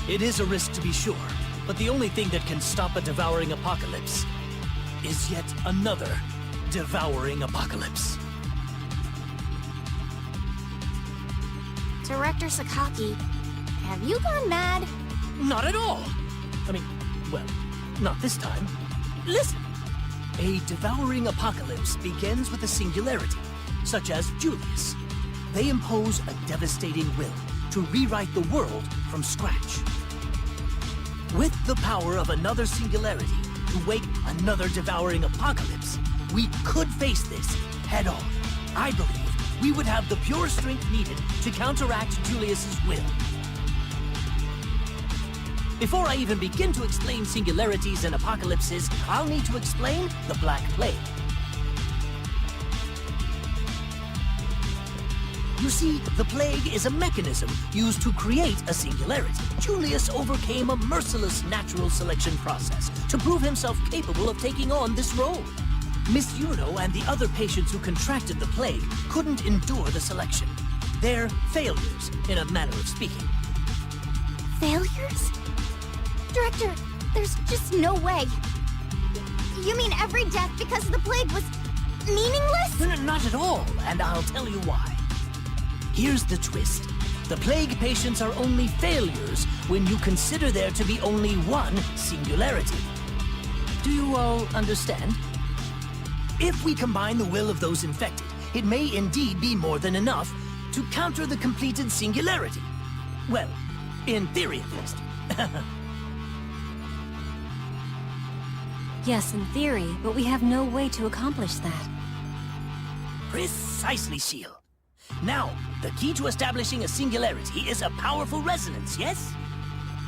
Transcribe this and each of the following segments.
It is a risk to be sure, but the only thing that can stop a devouring apocalypse is yet another devouring apocalypse. Director Sakaki, have you gone mad? Not at all. I mean, well, not this time. Listen. A devouring apocalypse begins with a singularity, such as Julius. They impose a devastating will to rewrite the world from scratch. With the power of another singularity to wake another devouring apocalypse, we could face this head on. I believe we would have the pure strength needed to counteract Julius's will. Before I even begin to explain singularities and apocalypses, I'll need to explain the Black Plague. You see, the plague is a mechanism used to create a singularity. Julius overcame a merciless natural selection process to prove himself capable of taking on this role. Miss Yuno and the other patients who contracted the plague couldn't endure the selection. They're failures, in a manner of speaking. Failures? Director, there's just no way. You mean every death because of the plague was meaningless? No, not at all, and I'll tell you why. Here's the twist. The plague patients are only failures when you consider there to be only one singularity. Do you all understand? If we combine the will of those infected, it may indeed be more than enough to counter the completed singularity. Well, in theory at least. Yes, in theory, but we have no way to accomplish that. Precisely, Seal. Now, the key to establishing a singularity is a powerful resonance, yes?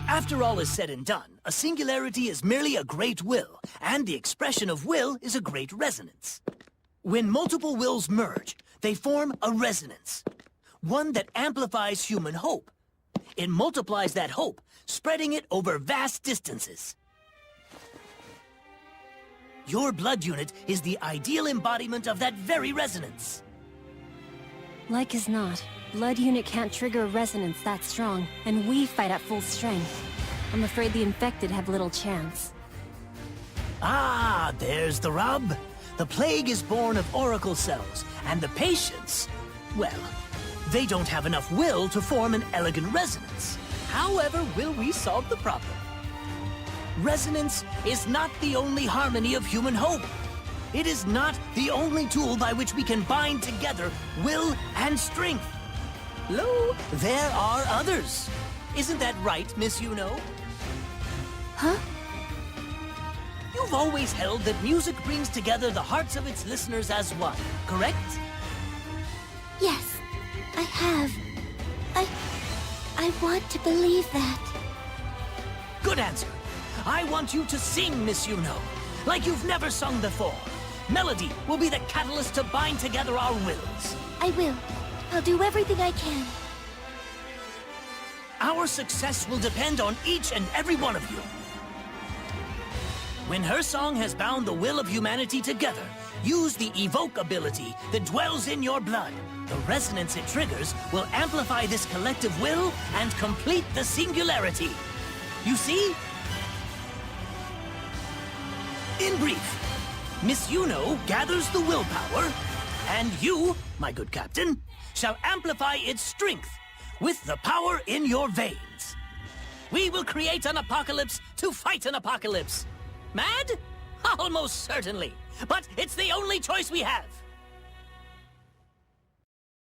After all is said and done, a singularity is merely a great will, and the expression of will is a great resonance. When multiple wills merge, they form a resonance, one that amplifies human hope. It multiplies that hope, spreading it over vast distances. Your blood unit is the ideal embodiment of that very resonance. Like as not, blood unit can't trigger a resonance that strong, and we fight at full strength. I'm afraid the infected have little chance. Ah, there's the rub. The plague is born of oracle cells, and the patients, well, they don't have enough will to form an elegant resonance. However, will we solve the problem? Resonance is not the only harmony of human hope. It is not the only tool by which we can bind together will and strength. Lo, there are others. Isn't that right, Miss Yuno? Huh? You've always held that music brings together the hearts of its listeners as one, correct? Yes, I have. I want to believe that. Good answer. I want you to sing, Miss Yuno, like you've never sung before. Melody will be the catalyst to bind together our wills. I will. I'll do everything I can. Our success will depend on each and every one of you. When her song has bound the will of humanity together, use the evoke ability that dwells in your blood. The resonance it triggers will amplify this collective will and complete the singularity. You see? In brief, Miss Yuno gathers the willpower, and you, my good captain, shall amplify its strength with the power in your veins. We will create an apocalypse to fight an apocalypse. Mad? Almost certainly. But it's the only choice we have.